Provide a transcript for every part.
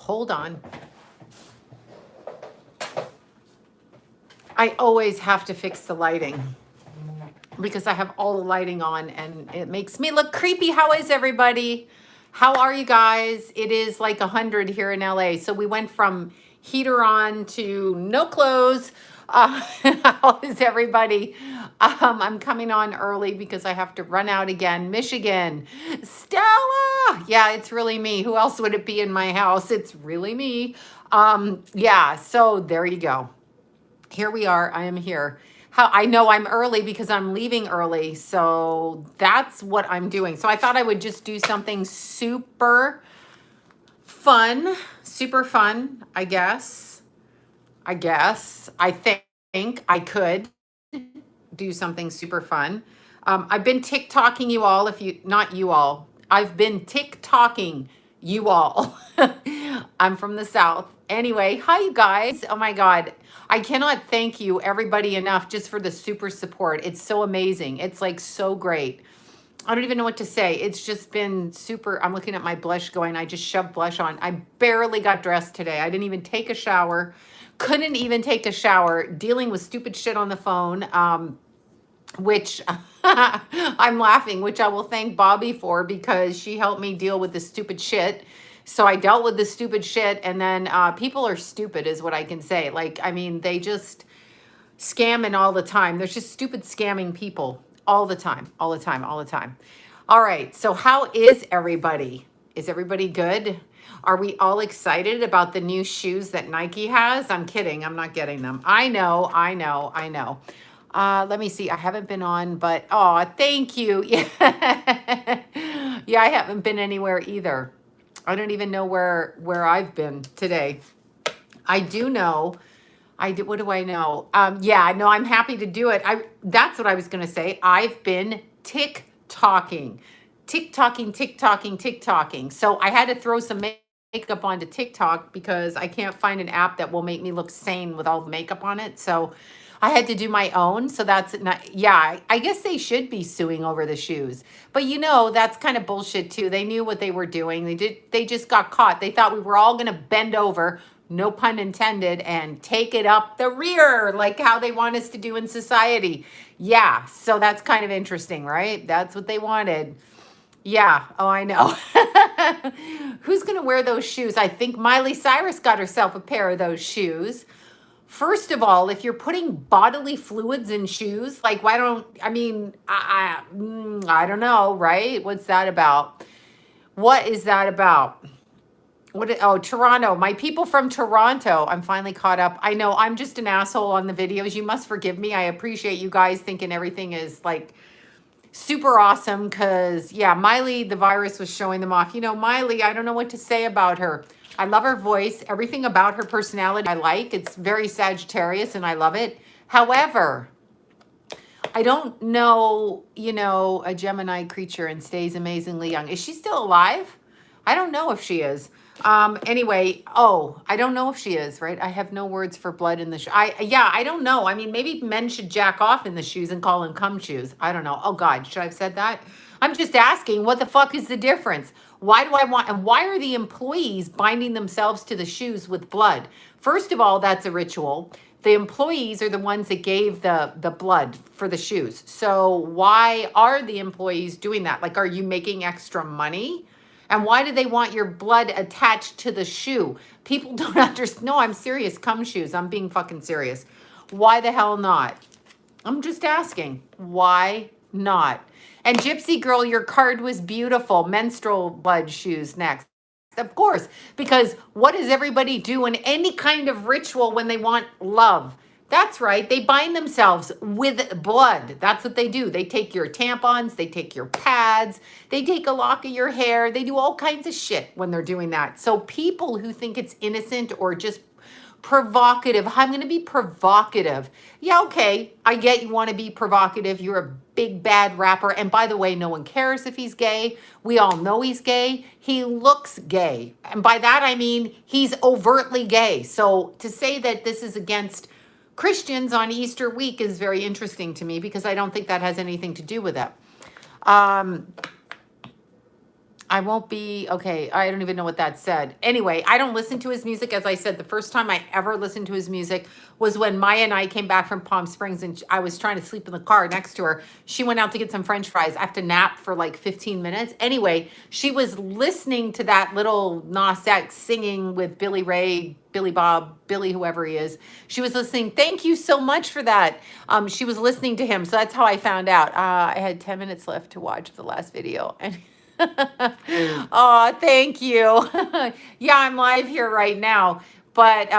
hold on. I always have to fix the lighting because I have all the lighting on and it makes me look creepy. How is everybody? How are you guys? It is like 100 here in LA. So we went from heater on to no clothes. How is everybody? I'm coming on early because I have to run out again. Michigan, Stella. Yeah, it's really me. Who else would it be in my house? It's really me. Yeah, so there you go. Here we are. I am here. How I know I'm early because I'm leaving early. So that's what I'm doing. So I thought I would just do something super fun, I guess. I think I could do something super fun. I've been TikToking you all, not you all. I've been TikToking you all. I'm from the South. Anyway, hi you guys. Oh my God. I cannot thank you everybody enough just for the super support. It's so amazing. It's like so great. I don't even know what to say. It's just been super. I'm looking at my blush going, I just shoved blush on. I barely got dressed today. I didn't even take a shower. Couldn't even take a shower, dealing with stupid shit on the phone, which I'm laughing, which I will thank Bobby for because she helped me deal with the stupid shit. So I dealt with the stupid shit, and then people are stupid is what I can say. Like, I mean, they just scamming all the time. There's just stupid scamming people all the time. All right, so how is everybody? Is everybody good? Are we all excited about the new shoes that Nike has? I'm kidding, I'm not getting them. I know. Let me see, I haven't been on, but oh, thank you. Yeah, yeah, I haven't been anywhere either. I don't even know where I've been today. I do know. What do I know? Yeah, no, I'm happy to do it. That's what I was going to say. I've been TikToking. So I had to throw some makeup onto TikTok because I can't find an app that will make me look sane with all the makeup on it. So I had to do my own. So that's not, yeah, I guess they should be suing over the shoes. But you know, that's kind of bullshit too. They knew what they were doing. They just got caught. They thought we were all going to bend over, no pun intended, and take it up the rear, like how they want us to do in society. Yeah, so that's kind of interesting, right? That's what they wanted. Yeah, oh, I know. Who's going to wear those shoes? I think Miley Cyrus got herself a pair of those shoes. First of all, if you're putting bodily fluids in shoes, like I don't know, right? What's that about? What is that about? Toronto. My people from Toronto. I'm finally caught up. I know I'm just an asshole on the videos. You must forgive me. I appreciate you guys thinking everything is like super awesome because, yeah, Miley, the virus was showing them off. You know, Miley, I don't know what to say about her. I love her voice. Everything about her personality I like. It's very Sagittarius and I love it. However, I don't know, a Gemini creature and stays amazingly young. Is she still alive? I don't know if she is. Anyway, I don't know if she is, right? I have no words for blood in the shoe. I don't know. I mean, maybe men should jack off in the shoes and call them cum shoes. I don't know. Oh God, should I have said that? I'm just asking, what the fuck is the difference? Why do I want, and why are the employees binding themselves to the shoes with blood? First of all, that's a ritual. The employees are the ones that gave the blood for the shoes. So why are the employees doing that? Like, are you making extra money? And why do they want your blood attached to the shoe? People don't understand. No, I'm serious. Cum shoes. I'm being fucking serious. Why the hell not? I'm just asking. Why not? And Gypsy Girl, your card was beautiful. Menstrual blood shoes next. Of course, because what does everybody do in any kind of ritual when they want love? That's right. They bind themselves with blood. That's what they do. They take your tampons, they take your pads, they take a lock of your hair. They do all kinds of shit when they're doing that. So people who think it's innocent or just provocative, I'm going to be provocative. Yeah, okay. I get you want to be provocative. You're a big bad rapper. And by the way, no one cares if he's gay. We all know he's gay. He looks gay. And by that, I mean, he's overtly gay. So to say that this is against Christians on Easter week is very interesting to me because I don't think that has anything to do with it. I I won't be okay. I don't even know what that said. Anyway, I don't listen to his music. As I said, the first time I ever listened to his music was when Maya and I came back from Palm Springs and I was trying to sleep in the car next to her. She went out to get some French fries. I have to nap for like 15 minutes. Anyway, she was listening to that little Nas X singing with Billy Ray, Billy Bob, Billy, whoever he is. She was listening. Thank you so much for that. She was listening to him. So that's how I found out. I had 10 minutes left to watch the last video. And oh, thank you. Yeah, I'm live here right now, but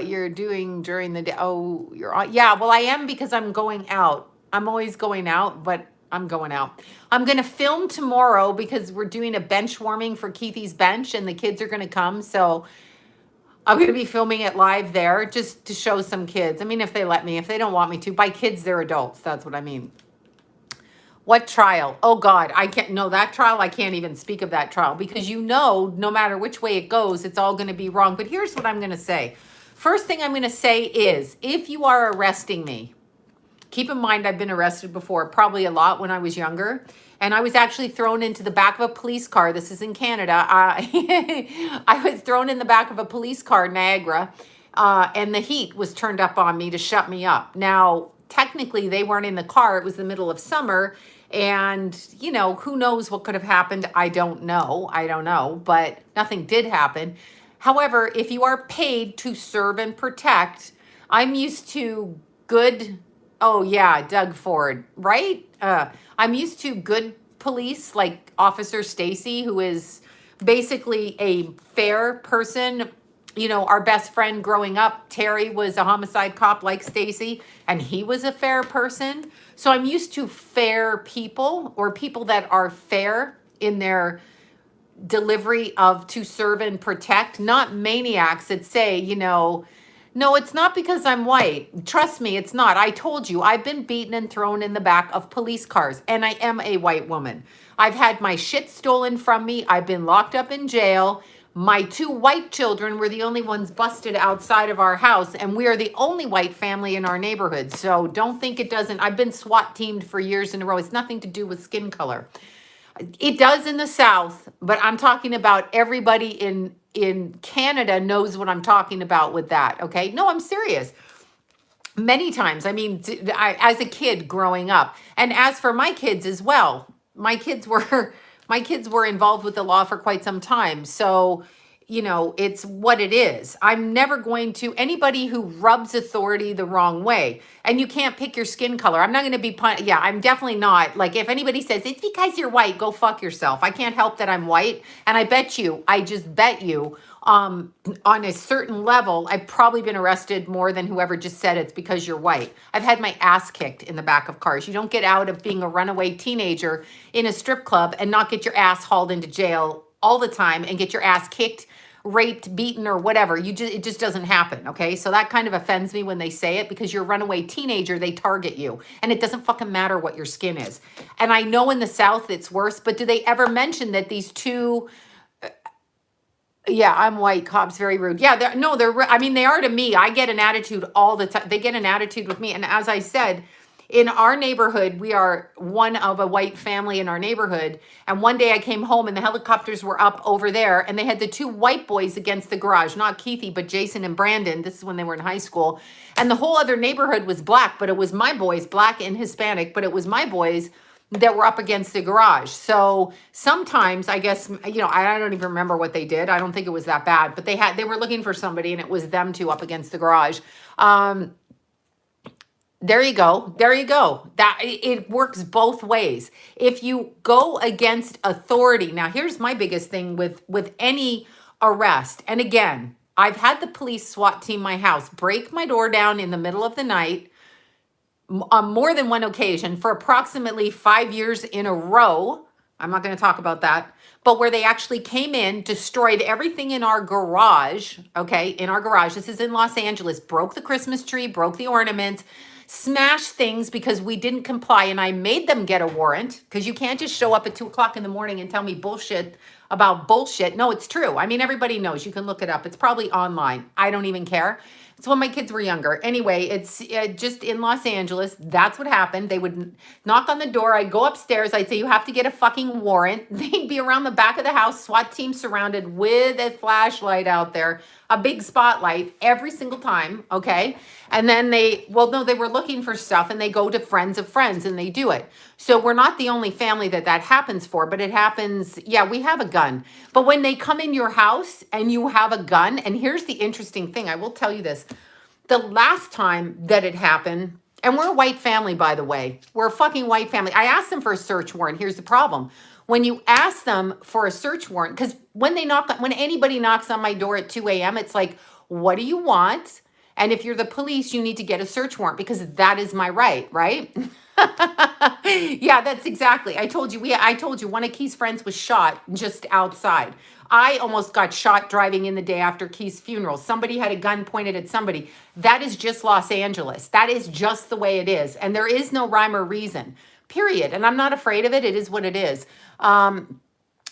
you're doing during the day. Oh, you're on. Yeah, well, I am because I'm going out. I'm always going out, but I'm going out. I'm going to film tomorrow because we're doing a bench warming for Keithy's bench and the kids are going to come. So I'm going to be filming it live there just to show some kids. I mean, if they let me, if they don't want me to. By kids, they're adults. That's what I mean. What trial? Oh God, I can't know that trial. I can't even speak of that trial because no matter which way it goes, it's all going to be wrong. But here's what I'm going to say. First thing I'm going to say is if you are arresting me, keep in mind I've been arrested before, probably a lot when I was younger. And I was actually thrown into the back of a police car. This is in Canada. I was thrown in the back of a police car, Niagara, and the heat was turned up on me to shut me up. Now, technically, they weren't in the car. It was the middle of summer. And, who knows what could have happened? I don't know, but nothing did happen. However, if you are paid to serve and protect, I'm used to good, oh yeah, Doug Ford, right? I'm used to good police like Officer Stacy, who is basically a fair person. Our best friend growing up, Terry, was a homicide cop like Stacy, and he was a fair person. So I'm used to fair people or people that are fair in their delivery of to serve and protect, not maniacs that say, no, it's not because I'm white. Trust me, it's not. I told you, I've been beaten and thrown in the back of police cars, and I am a white woman. I've had my shit stolen from me. I've been locked up in jail. My 2 white children were the only ones busted outside of our house, and we are the only white family in our neighborhood. So don't think it doesn't. I've been SWAT teamed for years in a row. It's nothing to do with skin color. It does in the South, but I'm talking about everybody in Canada knows what I'm talking about with that, okay? No, I'm serious. Many times. I mean, as a kid growing up, and as for my kids as well, my kids were involved with the law for quite some time. So, it's what it is. I'm never going to, anybody who rubs authority the wrong way, and you can't pick your skin color. I'm not going to be, yeah, I'm definitely not. Like if anybody says, it's because you're white, go fuck yourself. I can't help that I'm white. And I just bet you, on a certain level, I've probably been arrested more than whoever just said it's because you're white. I've had my ass kicked in the back of cars. You don't get out of being a runaway teenager in a strip club and not get your ass hauled into jail all the time and get your ass kicked, raped, beaten, or whatever. It just doesn't happen, okay? So that kind of offends me when they say it because you're a runaway teenager, they target you. And it doesn't fucking matter what your skin is. And I know in the South it's worse, but do they ever mention that these 2... Yeah, I'm white. Cops very rude. Yeah, they are to me. I get an attitude all the time. They get an attitude with me. And as I said, in our neighborhood, we are one of a white family in our neighborhood. And one day I came home and the helicopters were up over there and they had the 2 white boys against the garage, not Keithy, but Jason and Brandon. This is when they were in high school. And the whole other neighborhood was black, but it was my boys, black and Hispanic, but it was my boys that were up against the garage. So sometimes I guess, I don't even remember what they did. I don't think it was that bad, but they were looking for somebody and it was them 2 up against the garage. There you go. That it works both ways. If you go against authority, now here's my biggest thing with any arrest. And again, I've had the police SWAT team my house break my door down in the middle of the night on more than one occasion for approximately 5 years in a row. I'm not going to talk about that, but where they actually came in, destroyed everything in our garage, okay, in our garage. This is in Los Angeles, broke the Christmas tree, broke the ornaments, smashed things because we didn't comply. And I made them get a warrant because you can't just show up at 2 o'clock in the morning and tell me bullshit about bullshit. No, it's true. I mean, everybody knows. You can look it up. It's probably online. I don't even care. It's when my kids were younger. Anyway, it's just in Los Angeles. That's what happened. They would knock on the door. I'd go upstairs. I'd say, you have to get a fucking warrant. They'd be around the back of the house, SWAT team surrounded with a flashlight out there, a big spotlight every single time. Okay. And then well, no, they were looking for stuff and they go to friends of friends and they do it. So we're not the only family that happens for, but it happens. Yeah, we have a gun. But when they come in your house and you have a gun, and here's the interesting thing, I will tell you this. The last time that it happened, and we're a white family, by the way, we're a fucking white family. I asked them for a search warrant. Here's the problem. When you ask them for a search warrant, because when anybody knocks on my door at 2 a.m., it's like, what do you want? And if you're the police, you need to get a search warrant because that is my right, right? Yeah, that's exactly. I told you one of Key's friends was shot just outside. I almost got shot driving in the day after Key's funeral. Somebody had a gun pointed at somebody. That is just Los Angeles. That is just the way it is. And there is no rhyme or reason, period. And I'm not afraid of it. It is what it is.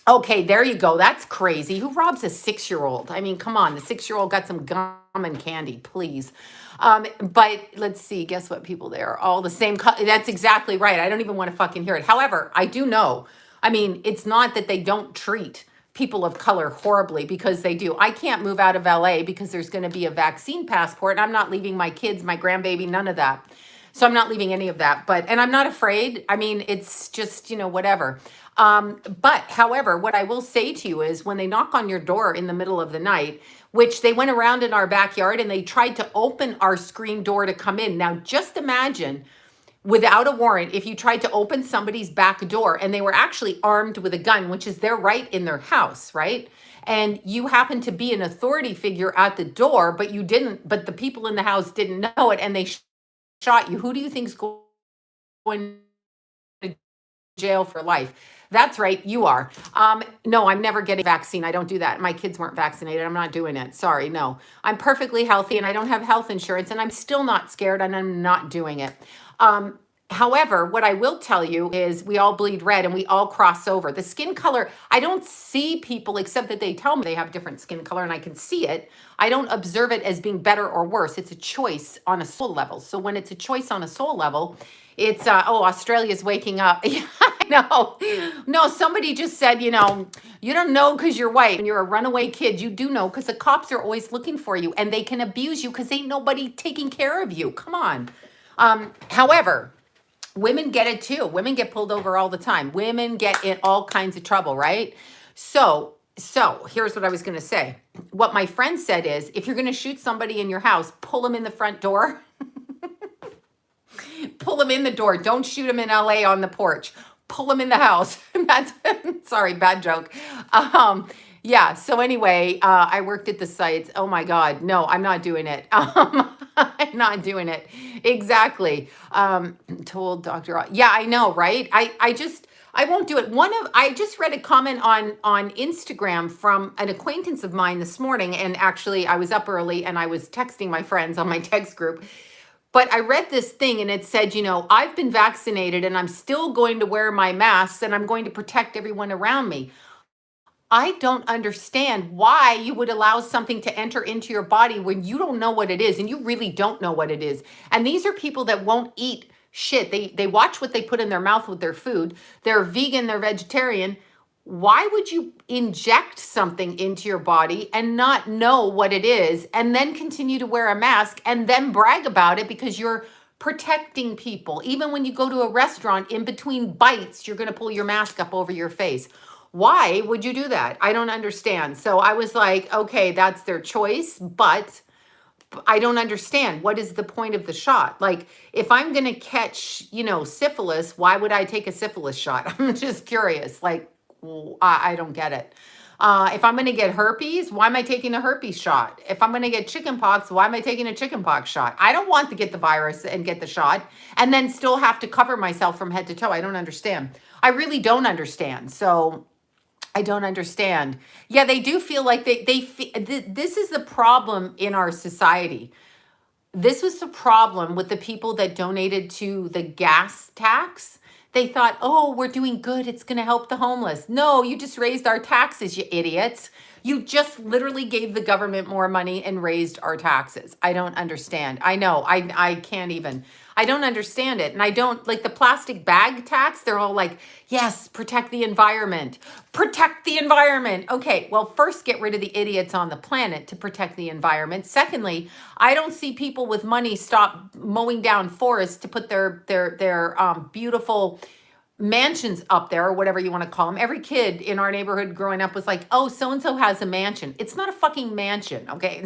Okay, there you go. That's crazy. Who robs a 6-year-old? I mean, come on. The 6-year-old got some gum and candy, please. But let's see. Guess what? People there are all the same. That's exactly right. I don't even want to fucking hear it. However, I do know. I mean, it's not that they don't treat people of color horribly, because they do. I can't move out of LA because there's going to be a vaccine passport. And I'm not leaving my kids, my grandbaby, none of that. So I'm not leaving any of that. And I'm not afraid. I mean, it's just, whatever. But however, what I will say to you is when they knock on your door in the middle of the night, which they went around in our backyard and they tried to open our screen door to come in. Now, just imagine without a warrant, if you tried to open somebody's back door and they were actually armed with a gun, which is their right in their house, right? And you happen to be an authority figure at the door, but but the people in the house didn't know it and they shot you. Who do you think's going to jail for life? That's right, you are. No, I'm never getting a vaccine. I don't do that. My kids weren't vaccinated. I'm not doing it. Sorry, no. I'm perfectly healthy and I don't have health insurance and I'm still not scared and I'm not doing it. However, what I will tell you is we all bleed red and we all cross over. The skin color, I don't see people except that they tell me they have different skin color and I can see it. I don't observe it as being better or worse. It's a choice on a soul level. So when it's a choice on a soul level, it's, Australia's waking up. Yeah, I know. No, somebody just said, you don't know because you're white and you're a runaway kid. You do know because the cops are always looking for you and they can abuse you because ain't nobody taking care of you. Come on. However, women get it too. Women get pulled over all the time. Women get in all kinds of trouble, right? So here's what I was going to say. What my friend said is, if you're going to shoot somebody in your house, pull them in the front door. Pull them in the door. Don't shoot them in LA on the porch. Pull them in the house. That's sorry, bad joke. Yeah. So anyway, I worked at the sites. Oh my God. No, I'm not doing it. I'm not doing it. Exactly. Told Dr. Yeah, I know, right? I won't do it. I just read a comment on Instagram from an acquaintance of mine this morning. And actually I was up early and I was texting my friends on my text group. But I read this thing and it said, I've been vaccinated and I'm still going to wear my mask and I'm going to protect everyone around me. I don't understand why you would allow something to enter into your body when you don't know what it is and you really don't know what it is. And these are people that won't eat shit. They watch what they put in their mouth with their food. They're vegan, they're vegetarian. Why would you inject something into your body and not know what it is and then continue to wear a mask and then brag about it because you're protecting people? Even when you go to a restaurant, in between bites, you're going to pull your mask up over your face. Why would you do that? I don't understand. So I was like, okay, that's their choice, but I don't understand. What is the point of the shot? Like, if I'm going to catch, syphilis, why would I take a syphilis shot? I'm just curious. Like, I don't get it. If I'm going to get herpes, why am I taking a herpes shot? If I'm going to get chickenpox, why am I taking a chickenpox shot? I don't want to get the virus and get the shot and then still have to cover myself from head to toe. I don't understand. I really don't understand. So I don't understand. Yeah, they do feel like this is the problem in our society. This was the problem with the people that donated to the gas tax. They thought, oh, we're doing good. It's going to help the homeless. No, you just raised our taxes, you idiots. You just literally gave the government more money and raised our taxes. I don't understand. I know. I can't even. I don't understand it. And I don't like the plastic bag tax. They're all like, yes, protect the environment. Protect the environment. Okay, well, first get rid of the idiots on the planet to protect the environment. Secondly, I don't see people with money stop mowing down forests to put their beautiful mansions up there, or whatever you want to call them. Every kid in our neighborhood growing up was like, oh, so and so has a mansion. It's not a fucking mansion, okay?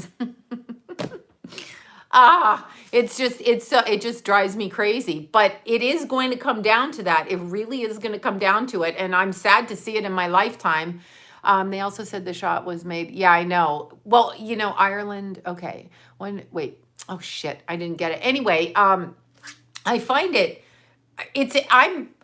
It just drives me crazy. But it is going to come down to that. It really is going to come down to it. And I'm sad to see it in my lifetime. They also said the shot was made. Yeah, I know. Well, Ireland. Okay. Wait. Oh shit. I didn't get it. Anyway, I find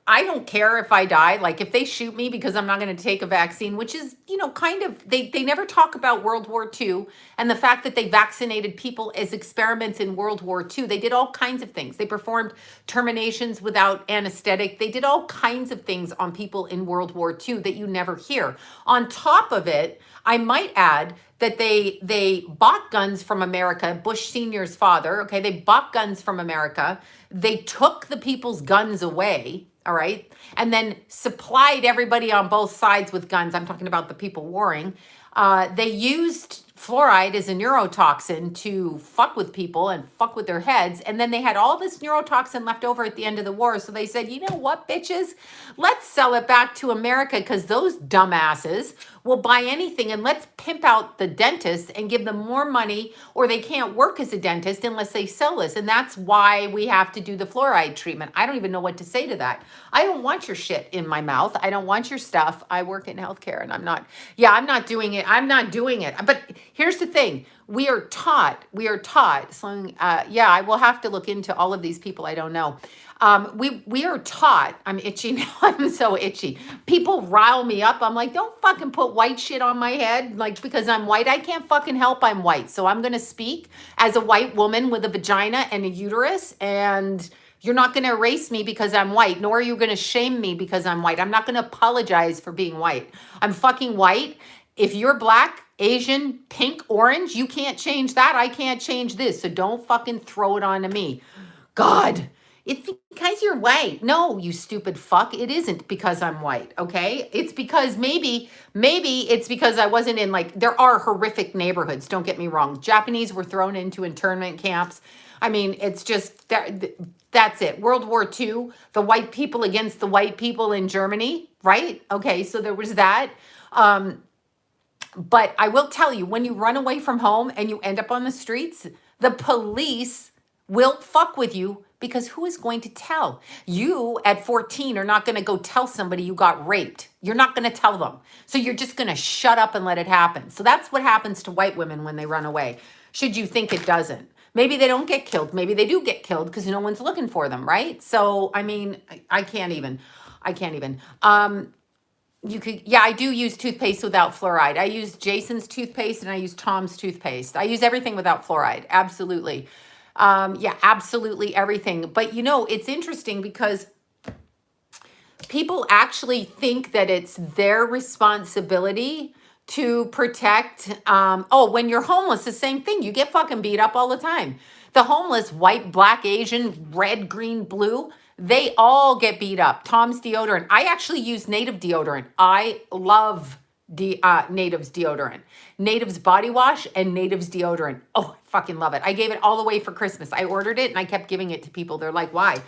I don't care if I die. Like if they shoot me because I'm not going to take a vaccine, which is, kind of, they never talk about World War II and the fact that they vaccinated people as experiments in World War II. They did all kinds of things. They performed terminations without anesthetic. They did all kinds of things on people in World War II that you never hear. On top of it, I might add that they bought guns from America, Bush Sr.'s father, okay? They bought guns from America. They took the people's guns away, all right? And then supplied everybody on both sides with guns. I'm talking about the people warring. They used fluoride as a neurotoxin to fuck with people and fuck with their heads. And then they had all this neurotoxin left over at the end of the war. So they said, you know what, bitches? Let's sell it back to America because those dumbasses will buy anything, and let's pimp out the dentists and give them more money, or they can't work as a dentist unless they sell this. And that's why we have to do the fluoride treatment. I don't even know what to say to that. I don't want your shit in my mouth. I don't want your stuff. I work in healthcare and I'm not doing it. I'm not doing it. But here's the thing. We are taught, Sloan, I will have to look into all of these people. I don't know. We are taught, I'm itchy now. I'm so itchy. People rile me up. I'm like, don't fucking put white shit on my head. Like, because I'm white, I can't fucking help I'm white. So I'm going to speak as a white woman with a vagina and a uterus, and you're not going to erase me because I'm white, nor are you going to shame me because I'm white. I'm not going to apologize for being white. I'm fucking white. If you're black, Asian, pink, orange, you can't change that. I can't change this. So don't fucking throw it onto me. God, it's because you're white. No, you stupid fuck. It isn't because I'm white, okay? It's because maybe it's because I wasn't in, like, there are horrific neighborhoods, don't get me wrong. Japanese were thrown into internment camps. I mean, it's just, that's it. World War II, the white people against the white people in Germany, right? Okay, so there was that. But I will tell you, when you run away from home and you end up on the streets, the police will fuck with you, because who is going to tell? You at 14 are not going to go tell somebody you got raped. You're not going to tell them. So you're just going to shut up and let it happen. So that's what happens to white women when they run away. Should you think it doesn't? Maybe they don't get killed. Maybe they do get killed because no one's looking for them, right? So, I mean, I can't even. I do use toothpaste without fluoride. I use Jason's toothpaste and I use Tom's toothpaste. I use everything without fluoride. Absolutely. Absolutely everything. But it's interesting because people actually think that it's their responsibility to protect. When you're homeless, the same thing. You get fucking beat up all the time. The homeless, white, black, Asian, red, green, blue, they all get beat up. Tom's deodorant. I actually use Native deodorant. I love Native's deodorant. Native's body wash and Native's deodorant. Oh, I fucking love it. I gave it all away for Christmas. I ordered it and I kept giving it to people. They're like, why?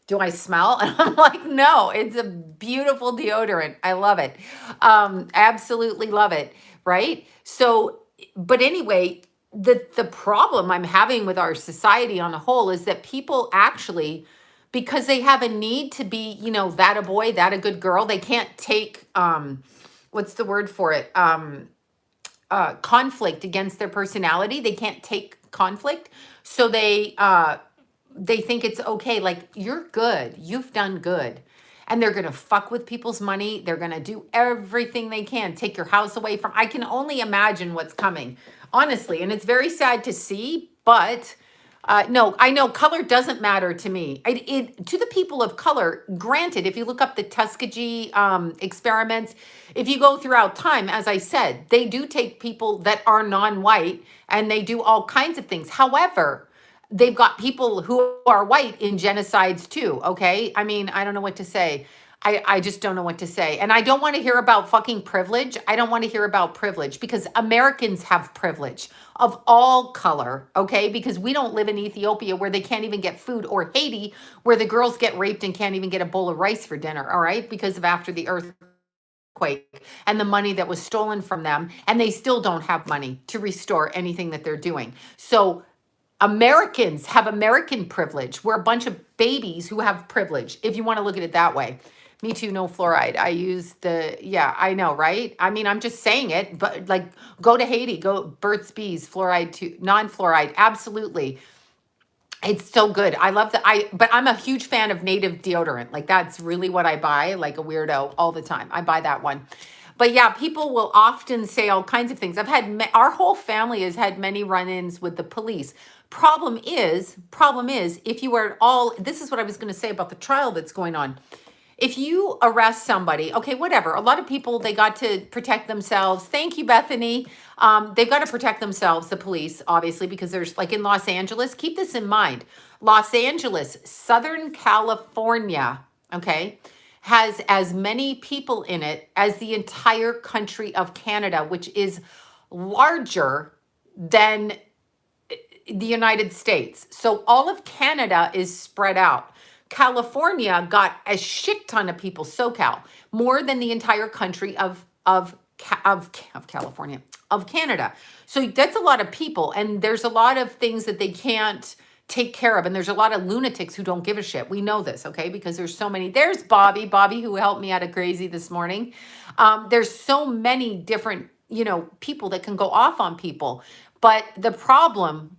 Do I smell? And I'm like, no, it's a beautiful deodorant. I love it. Absolutely love it. Right? So, but anyway, the problem I'm having with our society on a whole is that people actually, because they have a need to be, that a boy, that a good girl, they can't take, what's the word for it? Conflict against their personality. They can't take conflict. So they think it's okay. Like, you're good. You've done good. And they're going to fuck with people's money. They're going to do everything they can. Take your house away from, I can only imagine what's coming, honestly. And it's very sad to see, but No, I know color doesn't matter to me. To the people of color, granted, if you look up the Tuskegee experiments, if you go throughout time, as I said, they do take people that are non-white and they do all kinds of things. However, they've got people who are white in genocides too. Okay. I mean, I don't know what to say. I just don't know what to say. And I don't want to hear about fucking privilege. I don't want to hear about privilege because Americans have privilege of all color, okay? Because we don't live in Ethiopia where they can't even get food, or Haiti where the girls get raped and can't even get a bowl of rice for dinner, all right? Because of after the earthquake and the money that was stolen from them, and they still don't have money to restore anything that they're doing. So Americans have American privilege. We're a bunch of babies who have privilege, if you want to look at it that way. Me too, no fluoride. I use yeah, I know, right? I mean, I'm just saying it, but like, go to Haiti, go Burt's Bees, fluoride to non-fluoride, absolutely. It's so good. I love but I'm a huge fan of native deodorant. Like, that's really what I buy, like a weirdo all the time. I buy that one. But yeah, people will often say all kinds of things. Our whole family has had many run-ins with the police. Problem is, if you are at all, this is what I was going to say about the trial that's going on. If you arrest somebody, okay, whatever. A lot of people, they got to protect themselves. Thank you, Bethany. They've got to protect themselves, the police, obviously, because there's, like in Los Angeles, keep this in mind. Los Angeles, Southern California, okay, has as many people in it as the entire country of Canada, which is larger than the United States. So all of Canada is spread out. California got a shit ton of people, SoCal, more than the entire country of California, of Canada. So that's a lot of people, and there's a lot of things that they can't take care of, and there's a lot of lunatics who don't give a shit. We know this, okay, because there's so many. There's Bobby who helped me out of crazy this morning. There's so many different, people that can go off on people. But the problem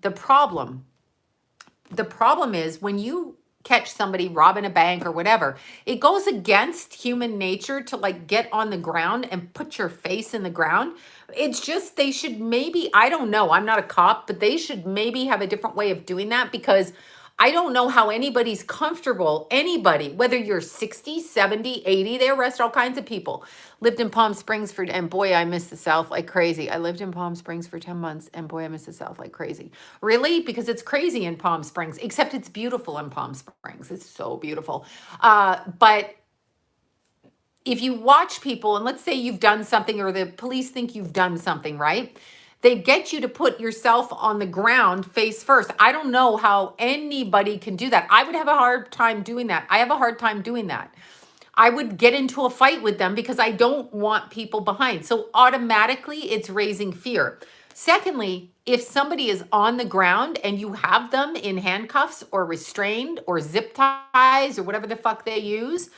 is when you catch somebody robbing a bank or whatever, it goes against human nature to like get on the ground and put your face in the ground. It's just, they should maybe, I don't know, I'm not a cop, but they should maybe have a different way of doing that, because I don't know how anybody's comfortable, whether you're 60, 70, 80, they arrest all kinds of people. Lived in Palm Springs and boy, I miss the South like crazy. I lived in Palm Springs for 10 months and boy, I miss the South like crazy. Really? Because it's crazy in Palm Springs, except it's beautiful in Palm Springs. It's so beautiful. But if you watch people, and let's say you've done something, or the police think you've done something, right? They get you to put yourself on the ground face first. I don't know how anybody can do that. I would have a hard time doing that. I have a hard time doing that. I would get into a fight with them because I don't want people behind. So automatically it's raising fear. Secondly, if somebody is on the ground and you have them in handcuffs or restrained or zip ties or whatever the fuck they use,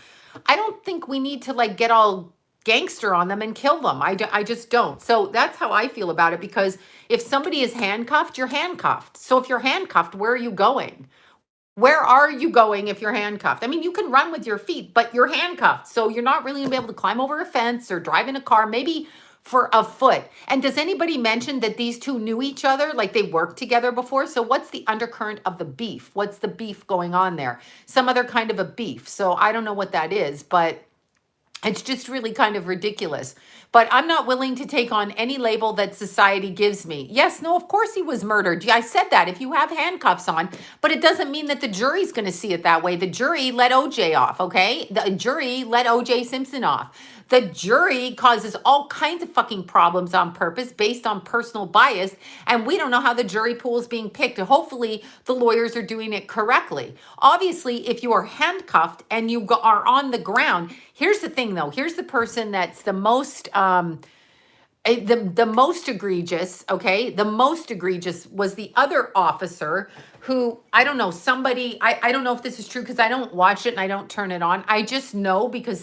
I don't think we need to like get all gangster on them and kill them. I just don't. So that's how I feel about it, because if somebody is handcuffed, you're handcuffed. So if you're handcuffed, where are you going? Where are you going if you're handcuffed? I mean, you can run with your feet, but you're handcuffed. So you're not really gonna be able to climb over a fence or drive in a car, maybe for a foot. And does anybody mention that these two knew each other? Like they worked together before? So what's the undercurrent of the beef? What's the beef going on there? Some other kind of a beef. So I don't know what that is, but it's just really kind of ridiculous. But I'm not willing to take on any label that society gives me. Yes, no, of course he was murdered. Yeah, I said that, if you have handcuffs on, but it doesn't mean that the jury's going to see it that way. The jury let OJ off, okay? The jury let OJ Simpson off. The jury causes all kinds of fucking problems on purpose based on personal bias, and we don't know how the jury pool is being picked. Hopefully, the lawyers are doing it correctly. Obviously, if you are handcuffed and you are on the ground, here's the thing though. Here's the person that's the most most egregious, okay? The most egregious was the other officer who, I don't know, I don't know if this is true because I don't watch it and I don't turn it on. I just know because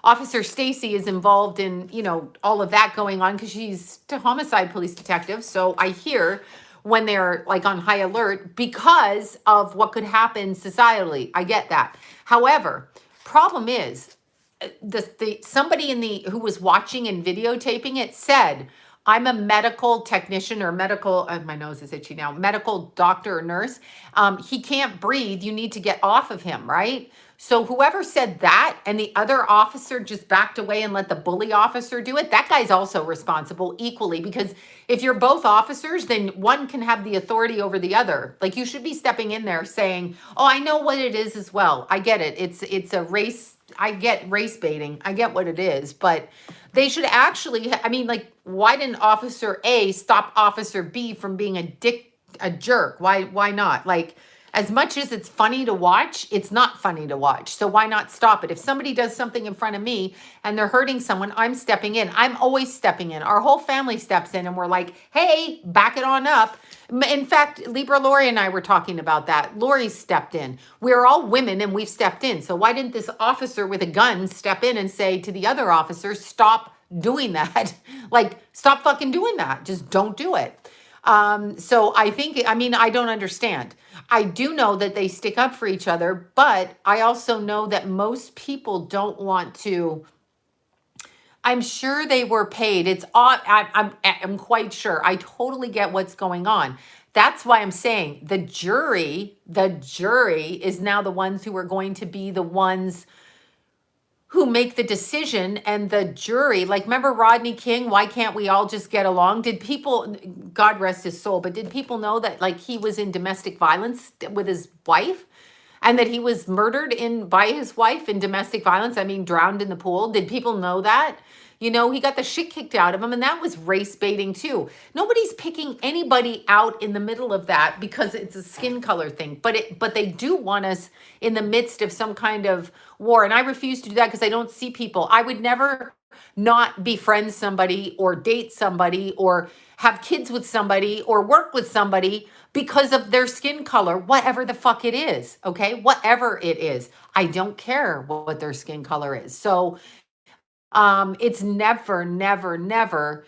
Officer Stacy is involved in, all of that going on because she's a homicide police detective. So I hear when they're like on high alert because of what could happen societally. I get that. However, problem is, somebody who was watching and videotaping it said, I'm a medical technician or medical, my nose is itchy now, medical doctor or nurse. He can't breathe. You need to get off of him, right? So whoever said that and the other officer just backed away and let the bully officer do it, that guy's also responsible equally, because if you're both officers, then one can have the authority over the other. Like, you should be stepping in there saying, "Oh, I know what it is as well. I get it. It's a race. I get race baiting. I get what it is." But they should actually, I mean, like, why didn't Officer A stop Officer B from being a jerk? Why not? Like, as much as it's funny to watch, it's not funny to watch. So why not stop it? If somebody does something in front of me and they're hurting someone, I'm stepping in. I'm always stepping in. Our whole family steps in and we're like, "Hey, back it on up." In fact, Libra Lori and I were talking about that. Lori stepped in. We're all women and we've stepped in. So why didn't this officer with a gun step in and say to the other officers, "Stop doing that"? Like, stop fucking doing that. Just don't do it. So I think, I mean, I don't understand. I do know that they stick up for each other, but I also know that most people don't want to. I'm sure they were paid. It's odd. I'm quite sure. I totally get what's going on. That's why I'm saying the jury is now the ones who are going to be the ones who make the decision. And the jury, like, remember Rodney King? Why can't we all just get along? Did people, God rest his soul, but did people know that, like, he was in domestic violence with his wife? And that he was murdered by his wife in domestic violence? I mean, drowned in the pool. Did people know that? You know, he got the shit kicked out of him, and that was race baiting too. Nobody's picking anybody out in the middle of that because it's a skin color thing. But they do want us in the midst of some kind of war, and I refuse to do that because I don't see people. I would never not befriend somebody or date somebody or have kids with somebody or work with somebody because of their skin color, whatever the fuck it is, okay? Whatever it is. I don't care what their skin color is. So it's never, never, never,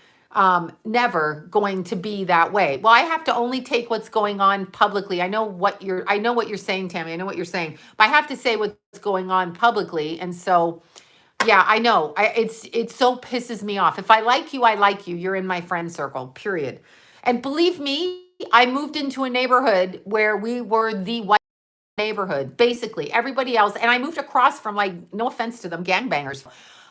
never going to be that way. Well, I have to only take what's going on publicly. I know what you're saying, Tammy. I know what you're saying, but I have to say what's going on publicly. And so, yeah, I know. It so pisses me off. If I like you, I like you. You're in my friend circle, period. And believe me, I moved into a neighborhood where we were the white neighborhood, basically. Everybody else, and I moved across from, like, no offense to them, gangbangers.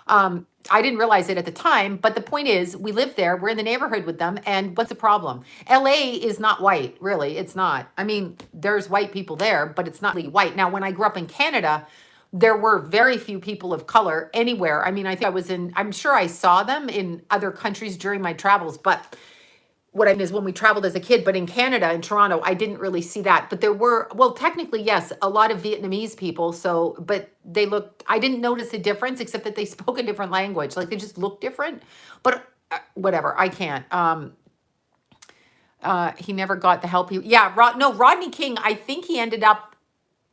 I didn't realize it at the time, but the point is, we live there, we're in the neighborhood with them, and what's the problem? LA is not white, really. It's not. I mean, there's white people there, but it's not really white. Now, when I grew up in Canada, there were very few people of color anywhere. I mean, I think I'm sure I saw them in other countries during my travels, but what I mean is when we traveled as a kid, but in Canada, in Toronto, I didn't really see that. But there were, well, technically, yes, a lot of Vietnamese people. So, but I didn't notice a difference except that they spoke a different language. Like, they just looked different. But whatever, I can't. He never got the help Rodney King, I think he ended up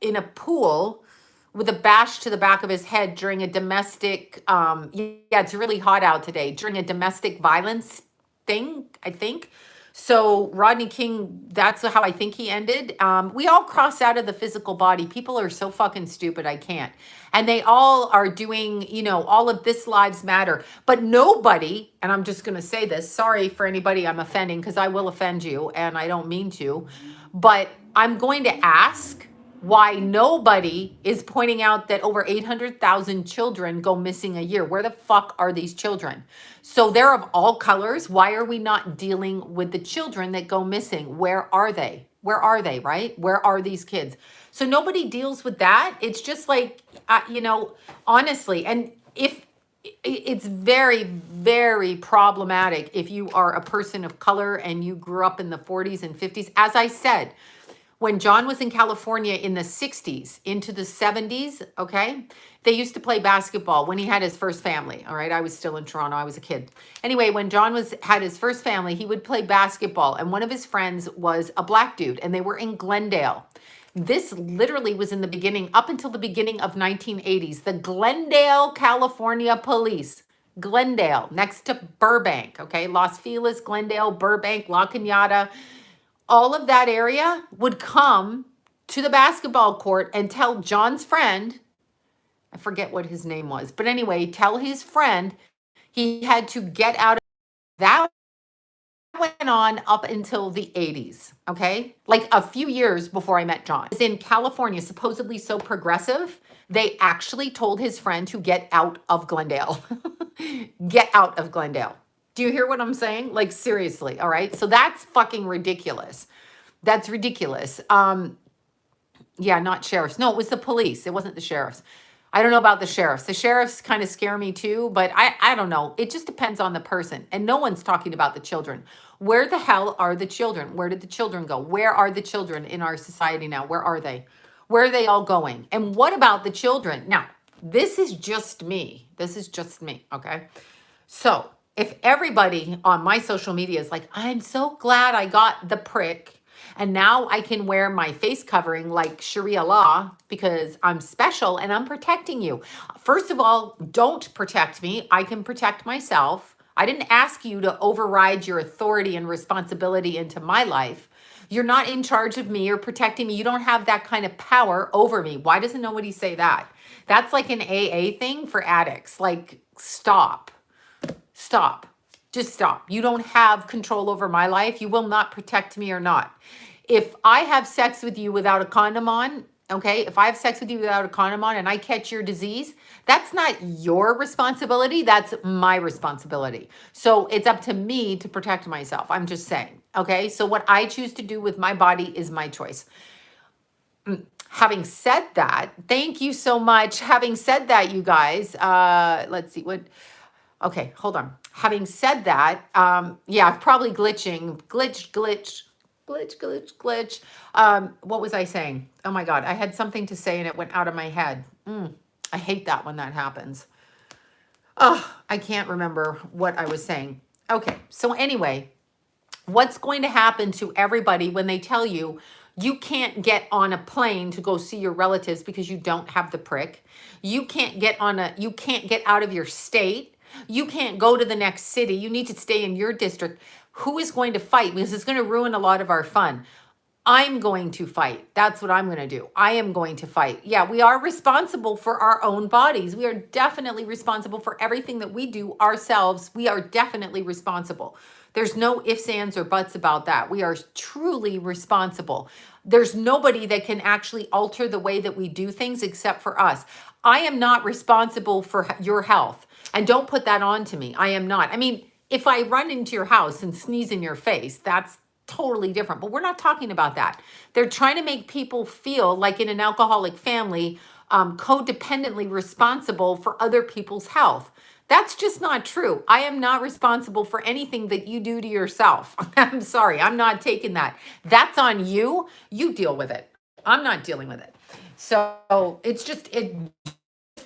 in a pool with a bash to the back of his head during a domestic, it's really hot out today, during a domestic violence thing, I think. So Rodney King, that's how I think he ended. We all cross out of the physical body. People are so fucking stupid, I can't. And they all are doing, all of this lives matter. But nobody, and I'm just going to say this, sorry for anybody I'm offending, because I will offend you, and I don't mean to. But I'm going to ask why nobody is pointing out that over 800,000 children go missing a year. Where the fuck are these children? So they're of all colors. Why are we not dealing with the children that go missing? Where are they? Where are they, right? Where are these kids? So nobody deals with that. It's just like, honestly, and if it's very, very problematic if you are a person of color and you grew up in the 40s and 50s. As I said, when John was in California in the 60s into the 70s, okay, they used to play basketball when he had his first family, all right? I was still in Toronto. I was a kid. Anyway, when John had his first family, he would play basketball, and one of his friends was a black dude, and they were in Glendale. This literally was in the beginning, up until the beginning of 1980s. The Glendale, California police, Glendale, next to Burbank, okay? Los Feliz, Glendale, Burbank, La Cañada, all of that area would come to the basketball court and tell John's friend, I forget what his name was, but anyway, tell his friend he had to get out of that went on up until the 80s, okay? Like a few years before I met John. In California, supposedly so progressive, they actually told his friend to get out of Glendale. Get out of Glendale. Do you hear what I'm saying? Like seriously, all right? So that's fucking ridiculous. That's ridiculous. Yeah, not sheriffs. No, it was the police. It wasn't the sheriffs. I don't know about the sheriffs. The sheriffs kind of scare me too, but I don't know. It just depends on the person. And no one's talking about the children. Where the hell are the children? Where did the children go? Where are the children in our society now? Where are they? Where are they all going? And what about the children? Now, this is just me. This is just me, okay? So if everybody on my social media is like, I'm so glad I got the prick and now I can wear my face covering like Sharia law because I'm special and I'm protecting you. First of all, don't protect me. I can protect myself. I didn't ask you to override your authority and responsibility into my life. You're not in charge of me or protecting me. You don't have that kind of power over me. Why doesn't nobody say that? That's like an AA thing for addicts. Like, stop. Stop. Just stop. You don't have control over my life. You will not protect me or not. If I have sex with you without a condom on, okay, if I have sex with you without a condom on and I catch your disease, that's not your responsibility. That's my responsibility. So it's up to me to protect myself. I'm just saying, okay? So what I choose to do with my body is my choice. Having said that, thank you so much. Having said that, you guys, let's see what... Okay, hold on. Having said that, yeah, probably glitching. Glitch. What was I saying? Oh my God, I had something to say and it went out of my head. I hate that when that happens. Oh, I can't remember what I was saying. Okay, so anyway, what's going to happen to everybody when they tell you you can't get on a plane to go see your relatives because you don't have the prick? You can't get out of your state. You can't go to the next city. You need to stay in your district. Who is going to fight? Because it's going to ruin a lot of our fun. I'm going to fight. That's what I'm going to do. I am going to fight. Yeah, we are responsible for our own bodies. We are definitely responsible for everything that we do ourselves. We are definitely responsible. There's no ifs, ands, or buts about that. We are truly responsible. There's nobody that can actually alter the way that we do things except for us. I am not responsible for your health. And don't put that on to me. I am not. I mean, if I run into your house and sneeze in your face, that's totally different. But we're not talking about that. They're trying to make people feel like in an alcoholic family, codependently responsible for other people's health. That's just not true. I am not responsible for anything that you do to yourself. I'm sorry. I'm not taking that. That's on you. You deal with it. I'm not dealing with it. So it's just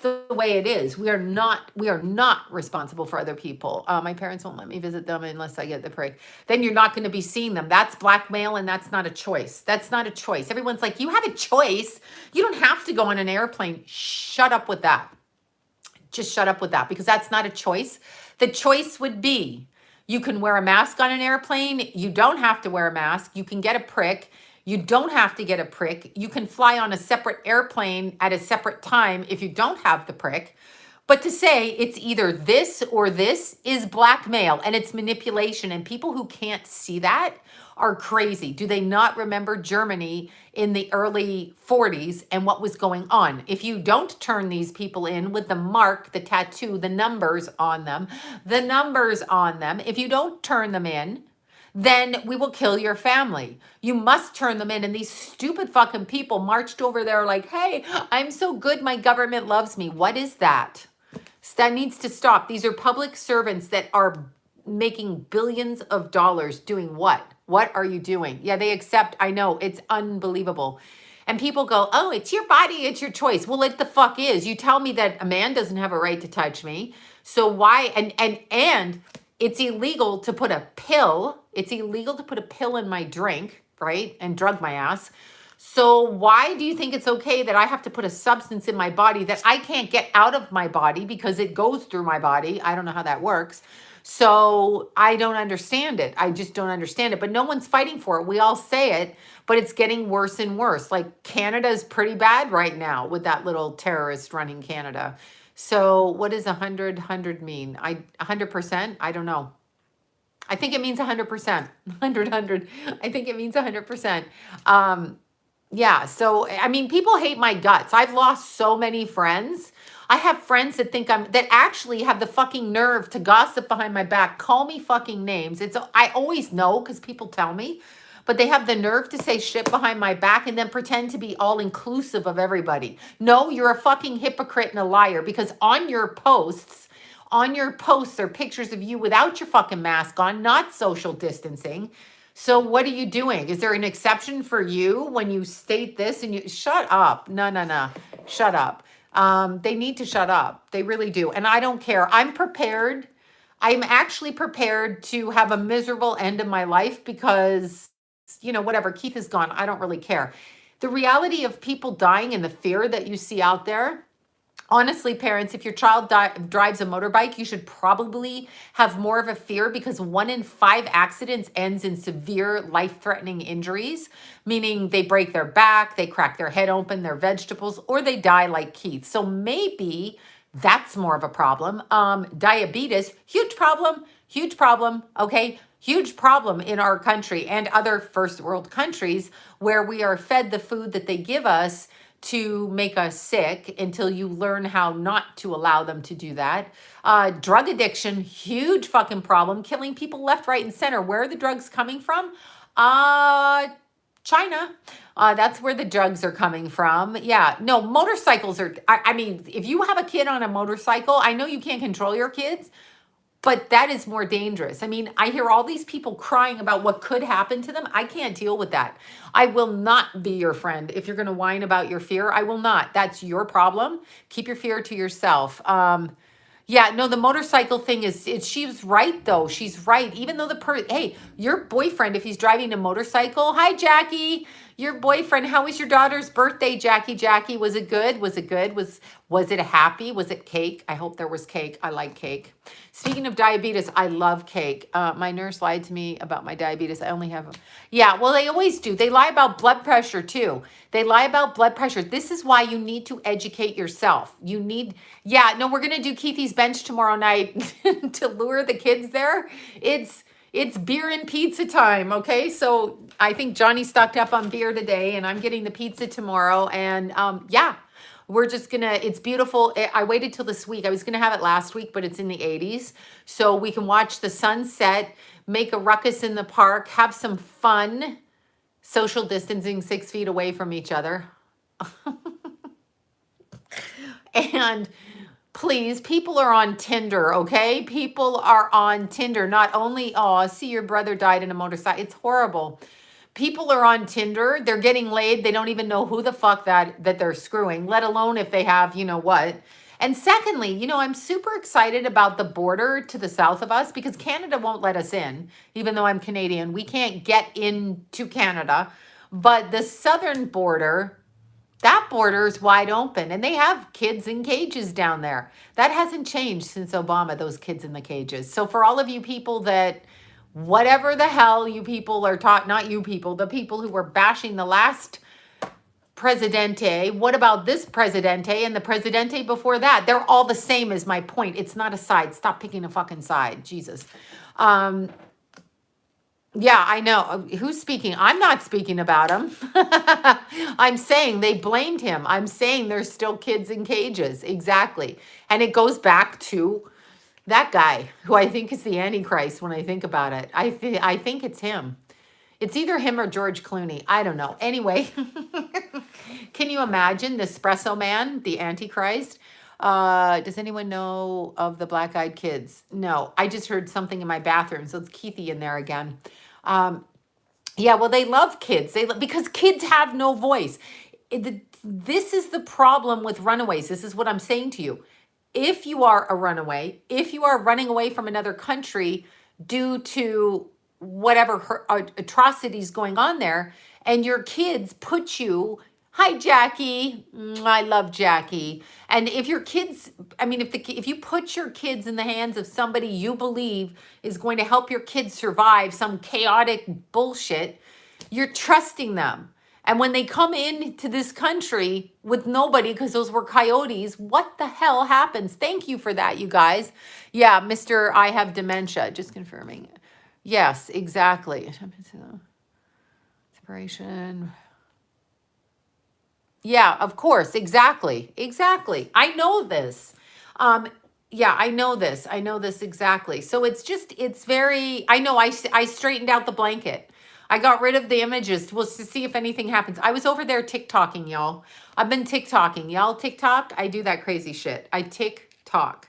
the way it is. We are not responsible for other people. My parents won't let me visit them unless I get the prick. Then you're not going to be seeing them. That's blackmail and that's not a choice. That's not a choice. Everyone's like, you have a choice. You don't have to go on an airplane. Shut up with that. Just shut up with that because that's not a choice. The choice would be you can wear a mask on an airplane. You don't have to wear a mask. You can get a prick. You don't have to get a prick. You can fly on a separate airplane at a separate time if you don't have the prick. But to say it's either this or this is blackmail and it's manipulation. And people who can't see that are crazy. Do they not remember Germany in the early 40s and what was going on? If you don't turn these people in with the mark, the tattoo, the numbers on them, if you don't turn them in, then we will kill your family. You must turn them in. And these stupid fucking people marched over there like, hey, I'm so good. My government loves me. What is that? That needs to stop. These are public servants that are making billions of dollars doing what? What are you doing? Yeah, they accept. I know. It's unbelievable. And people go, oh, it's your body. It's your choice. Well, it the fuck is. You tell me that a man doesn't have a right to touch me. So why? And it's illegal to put a pill. It's illegal to put a pill in my drink, right? And drug my ass. So why do you think it's okay that I have to put a substance in my body that I can't get out of my body because it goes through my body? I don't know how that works. So I don't understand it. I just don't understand it. But no one's fighting for it. We all say it, but it's getting worse and worse. Like Canada is pretty bad right now with that little terrorist running Canada. So what does 100 mean? 100%? I don't know. I think it means 100%. 100. I think it means 100%. Um, yeah. So, I mean, people hate my guts. I've lost so many friends. I have friends that that actually have the fucking nerve to gossip behind my back, call me fucking names. I always know because people tell me, but they have the nerve to say shit behind my back and then pretend to be all inclusive of everybody. No, you're a fucking hypocrite and a liar because on your posts are pictures of you without your fucking mask on, not social distancing. So what are you doing? Is there an exception for you when you state this and you shut up? No, no, no. Shut up. They need to shut up. They really do. And I don't care. I'm prepared. I'm actually prepared to have a miserable end of my life because, whatever, Keith is gone. I don't really care. The reality of people dying and the fear that you see out there, honestly, parents, if your child drives a motorbike, you should probably have more of a fear because 1 in 5 accidents ends in severe life-threatening injuries, meaning they break their back, they crack their head open, their vegetables, or they die like Keith. So maybe that's more of a problem. Diabetes, huge problem, okay? Huge problem in our country and other first world countries where we are fed the food that they give us to make us sick until you learn how not to allow them to do that. Drug addiction, huge fucking problem, killing people left, right, and center. Where are the drugs coming from? China. That's where the drugs are coming from. Yeah, no, motorcycles are, I mean, if you have a kid on a motorcycle, I know you can't control your kids, but that is more dangerous. I mean, I hear all these people crying about what could happen to them. I can't deal with that. I will not be your friend. If you're going to whine about your fear, I will not. That's your problem. Keep your fear to yourself. Yeah, no, the motorcycle thing she's right though. She's right. Even though hey, your boyfriend, if he's driving a motorcycle, hi, Jackie, your boyfriend, how was your daughter's birthday, Jackie? Jackie, was it good? Was it good? Was it happy? Was it cake? I hope there was cake. I like cake. Speaking of diabetes, I love cake. My nurse lied to me about my diabetes. I only have, yeah, well, they always do. They lie about blood pressure too. They lie about blood pressure. This is why you need to educate yourself. Yeah, no, we're going to do Keithy's Bench tomorrow night to lure the kids there. It's beer and pizza time, okay? So I think Johnny stocked up on beer today, and I'm getting the pizza tomorrow. And yeah, we're just gonna, it's beautiful. I waited till this week. I was gonna have it last week, but it's in the 80s. So we can watch the sunset, make a ruckus in the park, have some fun, social distancing 6 feet away from each other. And please, people are on Tinder, okay? People are on Tinder. Not only, oh, see, your brother died in a motorcycle. It's horrible. People are on Tinder. They're getting laid. They don't even know who the fuck that they're screwing, let alone if they have, you know what. And secondly, I'm super excited about the border to the south of us because Canada won't let us in, even though I'm Canadian. We can't get into Canada. But the southern border, that border is wide open, and they have kids in cages down there. That hasn't changed since Obama, those kids in the cages. So for all of you people that, whatever the hell you people are taught, not you people, the people who were bashing the last presidente, what about this presidente and the presidente before that? They're all the same is my point. It's not a side. Stop picking a fucking side. Jesus. Yeah, I know. Who's speaking? I'm not speaking about him. I'm saying they blamed him. I'm saying there's still kids in cages. Exactly. And it goes back to that guy who I think is the Antichrist when I think about it. I think it's him. It's either him or George Clooney. I don't know. Anyway, can you imagine the Espresso Man, the Antichrist? Does anyone know of the Black Eyed Kids? No, I just heard something in my bathroom. So it's Keithy in there again. Yeah, well, they love kids. Because kids have no voice. This is the problem with runaways. This is what I'm saying to you. If you are a runaway, if you are running away from another country due to whatever atrocities going on there, and your kids put you, hi, Jackie. I love Jackie. And if your kids, I mean, if you put your kids in the hands of somebody you believe is going to help your kids survive some chaotic bullshit, you're trusting them. And when they come into this country with nobody, because those were coyotes, what the hell happens? Thank you for that, you guys. Yeah, Mr. I have dementia, just confirming. Yes, exactly. Separation. Yeah, of course. Exactly. Exactly. I know this. Um, yeah, I know this. I know this exactly. So it's just, it's very, I know I straightened out the blanket. I got rid of the images to see if anything happens. I was over there TikToking, y'all. I've been TikToking. Y'all TikTok? I do that crazy shit. I TikTok.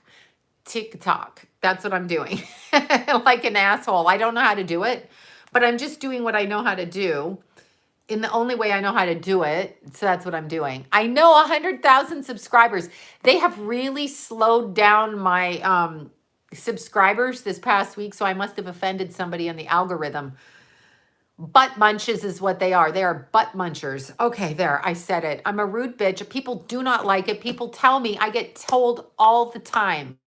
TikTok. That's what I'm doing. Like an asshole. I don't know how to do it, but I'm just doing what I know how to do in the only way I know how to do it. So that's what I'm doing. I know 100,000 subscribers. They have really slowed down my subscribers this past week. So I must have offended somebody in the algorithm. Butt munches is what they are. They are butt munchers. Okay, there, I said it. I'm a rude bitch. People do not like it. People tell me, I get told all the time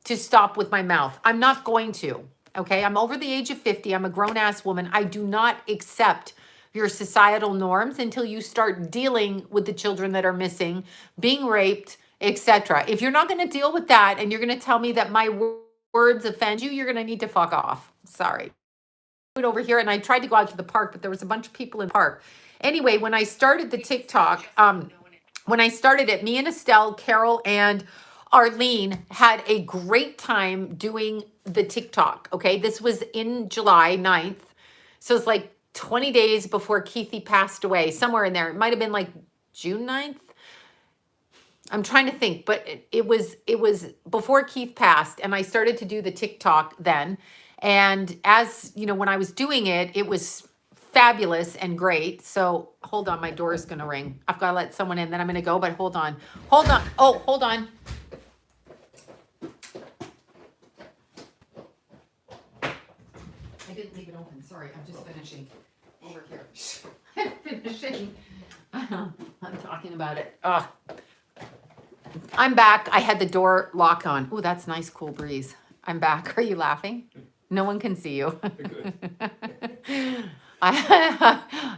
to stop with my mouth. I'm not going to. Okay. I'm over the age of 50. I'm a grown ass woman. I do not accept your societal norms until you start dealing with the children that are missing, being raped, etc. If you're not going to deal with that and you're going to tell me that my words offend you, you're going to need to fuck off. Sorry. Over here, and I tried to go out to the park, but there was a bunch of people in the park. Anyway, when I started the TikTok, when I started it, me and Estelle, Carol, and Arlene had a great time doing the TikTok. Okay. This was in July 9th. So it's like 20 days before Keithy passed away, somewhere in there. It might have been like June 9th. I'm trying to think, but it was before Keith passed, and I started to do the TikTok then. And as you know, when I was doing it, it was fabulous and great. So hold on, my door is gonna ring. I've got to let someone in, then I'm gonna go, but hold on. Hold on. Oh, hold on. I didn't leave it open. Sorry, I'm just finishing over here. I'm finishing. I'm talking about it. I'm back. I had the door lock on. Oh, that's nice, cool breeze. I'm back. Are you laughing? No one can see you.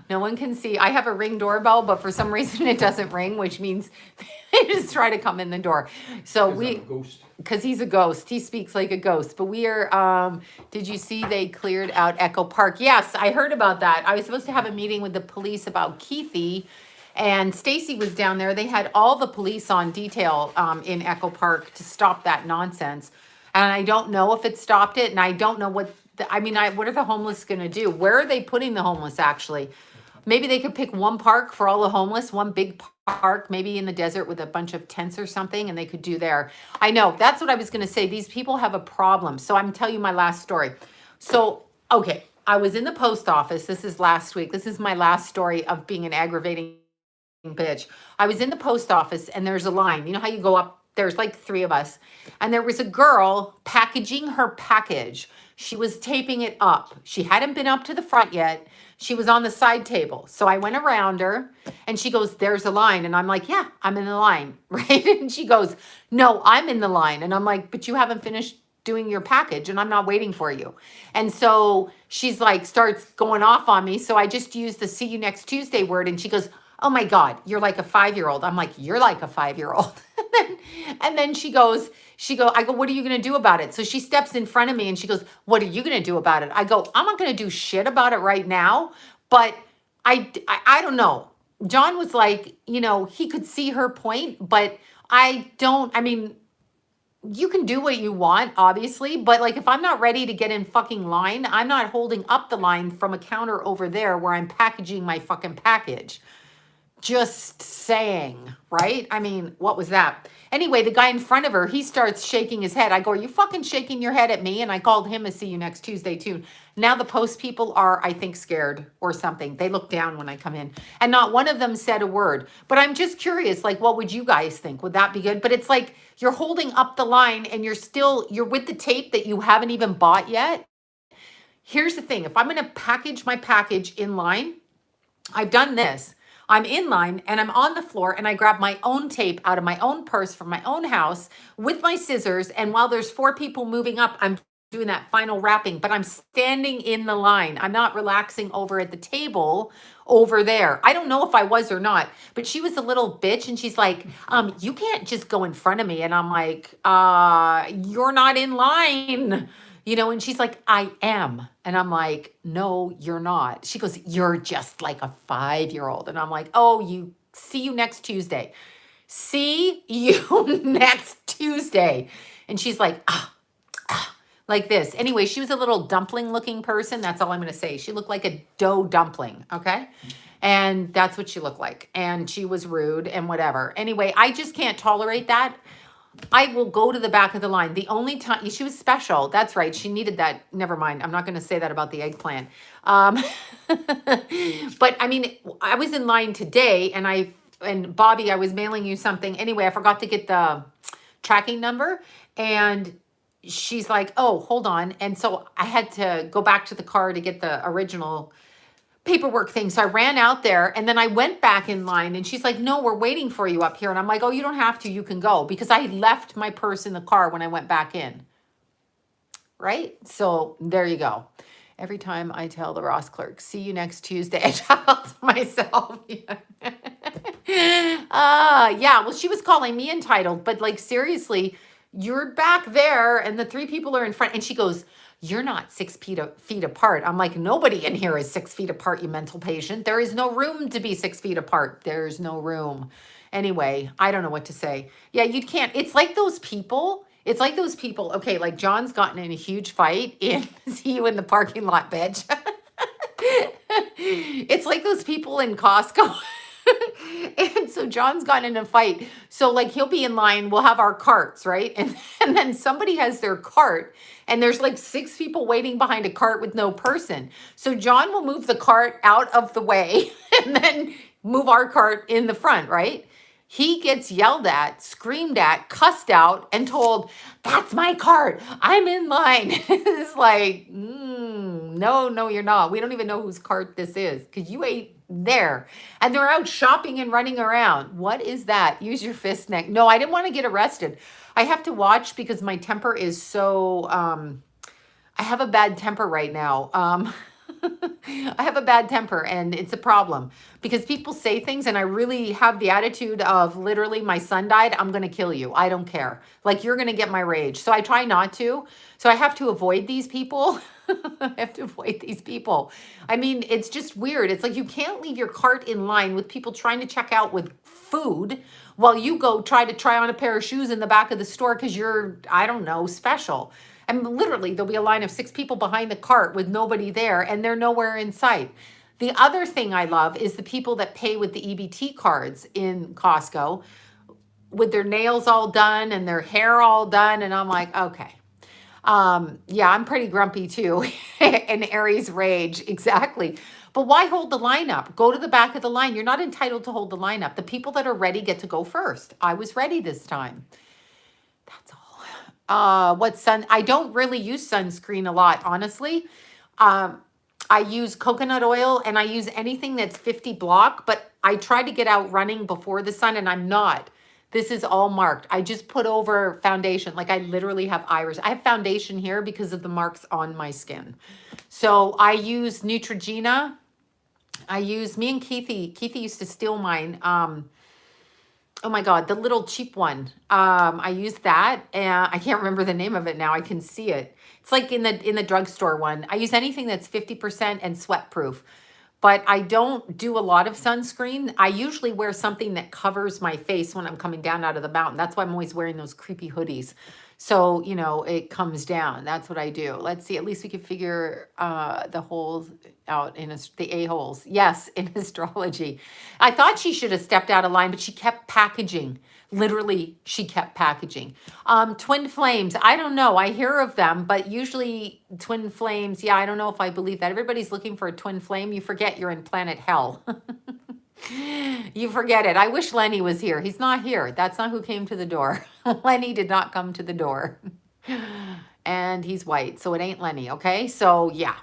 No one can see. I have a Ring doorbell, but for some reason it doesn't ring, which means they just try to come in the door. So because he's a ghost. He speaks like a ghost. But we are, did you see they cleared out Echo Park? Yes, I heard about that. I was supposed to have a meeting with the police about Keithy, and Stacy was down there. They had all the police on detail in Echo Park to stop that nonsense. And I don't know if it stopped it. And I don't know what, what are the homeless going to do? Where are they putting the homeless actually? Maybe they could pick one park for all the homeless, one big park, maybe in the desert with a bunch of tents or something, and they could do there. I know, that's what I was going to say. These people have a problem. So I'm telling you my last story. So, okay, I was in the post office. This is last week. This is my last story of being an aggravating bitch. I was in the post office and there's a line. You know how you go up? There's like 3 of us. And there was a girl packaging her package. She was taping it up. She hadn't been up to the front yet. She was on the side table. So I went around her and she goes, there's a line. And I'm like, yeah, I'm in the line. Right. And she goes, no, I'm in the line. And I'm like, but you haven't finished doing your package and I'm not waiting for you. And so she's like, starts going off on me. So I just used the see you next Tuesday word. And she goes, oh my God, you're like a 5-year-old. I'm like, you're like a 5-year-old. and then I go, what are you going to do about it? So she steps in front of me and she goes, what are you going to do about it? I go, I'm not going to do shit about it right now. But I don't know. John was like, he could see her point, but you can do what you want, obviously, but like if I'm not ready to get in fucking line, I'm not holding up the line from a counter over there where I'm packaging my fucking package. Just saying, right? What was that? Anyway, the guy in front of her, he starts shaking his head. I go, are you fucking shaking your head at me? And I called him a see you next Tuesday too. Now the post people are, I think, scared or something. They look down when I come in and not one of them said a word. But I'm just curious, like, what would you guys think? Would that be good? But it's like you're holding up the line and you're with the tape that you haven't even bought yet. Here's the thing. If I'm going to package my package in line, I've done this. I'm in line and I'm on the floor and I grab my own tape out of my own purse from my own house with my scissors. And while there's 4 people moving up, I'm doing that final wrapping, but I'm standing in the line. I'm not relaxing over at the table over there. I don't know if I was or not, but she was a little bitch and she's like, you can't just go in front of me. And I'm like, you're not in line. and she's like, I am. And I'm like, no, you're not. She goes, you're just like a 5-year-old. And I'm like, oh, see you next Tuesday. See you next Tuesday. And she's like, like this. Anyway, she was a little dumpling looking person. That's all I'm going to say. She looked like a dough dumpling. Okay. And that's what she looked like. And she was rude and whatever. Anyway, I just can't tolerate that. I will go to the back of the line. The only time she was special. That's right. She needed that. Never mind. I'm not going to say that about the eggplant. But I mean, I was in line today and Bobby, I was mailing you something. Anyway, I forgot to get the tracking number and she's like, oh, hold on. And so I had to go back to the car to get the original paperwork thing. So I ran out there and then I went back in line and she's like, no, we're waiting for you up here. And I'm like, oh, you don't have to, you can go, because I left my purse in the car when I went back in. Right? So there you go. Every time I tell the Ross clerk, see you next Tuesday, I tell to myself. Yeah, well, she was calling me entitled, but like, seriously, you're back there and the 3 people are in front. And she goes, you're not 6 feet apart. I'm like, nobody in here is 6 feet apart, you mental patient. There is no room to be 6 feet apart. There's no room. Anyway, I don't know what to say. Yeah, you can't. It's like those people. Okay, like John's gotten in a huge fight see you in the parking lot, bitch. It's like those people in Costco. And so John's gotten in a fight. So like he'll be in line, we'll have our carts, right? And then somebody has their cart and there's like 6 people waiting behind a cart with no person. So John will move the cart out of the way and then move our cart in the front, right? He gets yelled at, screamed at, cussed out, and told, that's my cart. I'm in line. It's like, no, you're not. We don't even know whose cart this is because you ain't there. And they're out shopping and running around. What is that? Use your fist neck. No, I didn't want to get arrested. I have to watch because my temper is so, I have a bad temper right now. I have a bad temper and it's a problem because people say things and I really have the attitude of literally my son died. I'm going to kill you. I don't care. Like you're going to get my rage. So I try not to. So I have to avoid these people. I have to avoid these people. I mean, it's just weird. It's like you can't leave your cart in line with people trying to check out with food while you go try on a pair of shoes in the back of the store because you're, I don't know, special. And literally, there'll be a line of 6 people behind the cart with nobody there, and they're nowhere in sight. The other thing I love is the people that pay with the EBT cards in Costco with their nails all done and their hair all done. And I'm like, okay. Yeah, I'm pretty grumpy too. And Aries rage, exactly. But why hold the line up? Go to the back of the line. You're not entitled to hold the line up. The people that are ready get to go first. I was ready this time. That's all. I don't really use sunscreen a lot, honestly. I use coconut oil and I use anything that's 50 block, but I try to get out running before the sun and I'm not. This is all marked. I just put over foundation. Like I literally have iris. I have foundation here because of the marks on my skin. So I use Neutrogena. Me and Keithy used to steal mine. Oh my God, the little cheap one. I use that and I can't remember the name of it now. I can see it. It's like in the drugstore one. I use anything that's 50% and sweat proof, but I don't do a lot of sunscreen. I usually wear something that covers my face when I'm coming down out of the mountain. That's why I'm always wearing those creepy hoodies. So, it comes down. That's what I do. Let's see. At least we can figure the holes out the a-holes. Yes, in astrology. I thought she should have stepped out of line, but she kept packaging. Literally, she kept packaging. Twin flames. I don't know. I hear of them, but usually twin flames. Yeah, I don't know if I believe that. Everybody's looking for a twin flame. You forget you're in planet hell. You forget it. I wish Lenny was here. He's not here. That's not who came to the door. Lenny did not come to the door. And he's white, so it ain't Lenny, okay? So, yeah.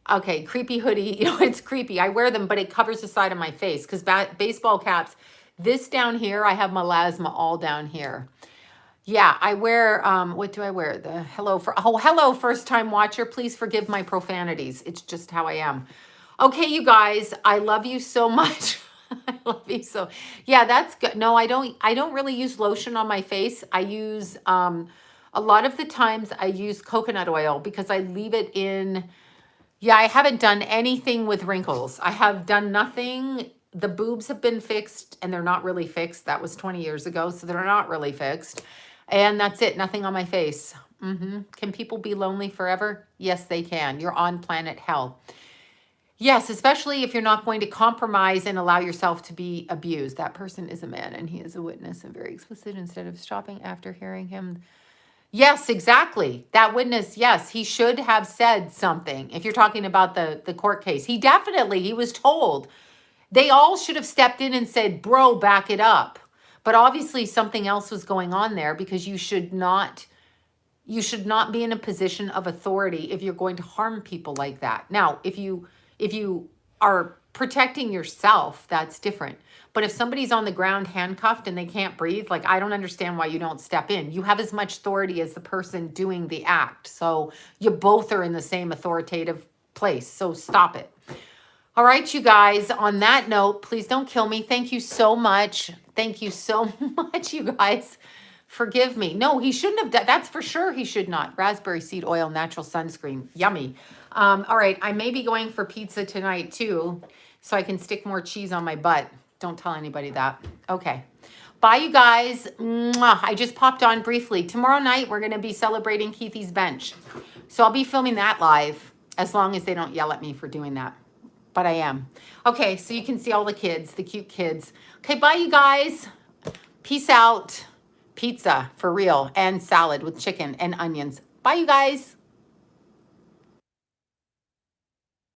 Okay, creepy hoodie. It's creepy. I wear them, but it covers the side of my face because baseball caps, this down here, I have melasma all down here. Yeah, I wear, what do I wear? The hello first time watcher. Please forgive my profanities. It's just how I am. Okay, you guys, I love you so much. I love you so. Yeah, that's good. No, I don't really use lotion on my face. I use A lot of the times I use coconut oil because I leave it in. Yeah, I haven't done anything with wrinkles. I have done nothing. The boobs have been fixed and they're not really fixed. That was 20 years ago, so they're not really fixed. And that's it, nothing on my face. Can people be lonely forever? Yes, they can. You're on planet hell. Yes, especially if you're not going to compromise and allow yourself to be abused. That person is a man and he is a witness and very explicit instead of stopping after hearing him. Yes, exactly. That witness, yes, he should have said something. If you're talking about the court case, he was told. They all should have stepped in and said, bro, back it up. But obviously something else was going on there because you should not be in a position of authority if you're going to harm people like that. Now, if you are protecting yourself, that's different. But if somebody's on the ground handcuffed and they can't breathe, like, I don't understand why you don't step in. You have as much authority as the person doing the act. So you both are in the same authoritative place. So stop it. All right, you guys, on that note, please don't kill me. Thank you so much. Thank you so much, you guys. Forgive me. No, he shouldn't have done. That's for sure he should not. Raspberry seed oil, natural sunscreen. Yummy. All right, I may be going for pizza tonight too, so I can stick more cheese on my butt. Don't tell anybody that. Okay. Bye, you guys. Mwah. I just popped on briefly. Tomorrow night, we're going to be celebrating Keithy's bench. So I'll be filming that live, as long as they don't yell at me for doing that. But I am. Okay, so you can see all the kids, the cute kids. Okay, bye, you guys. Peace out. Pizza, for real, and salad with chicken and onions. Bye, you guys.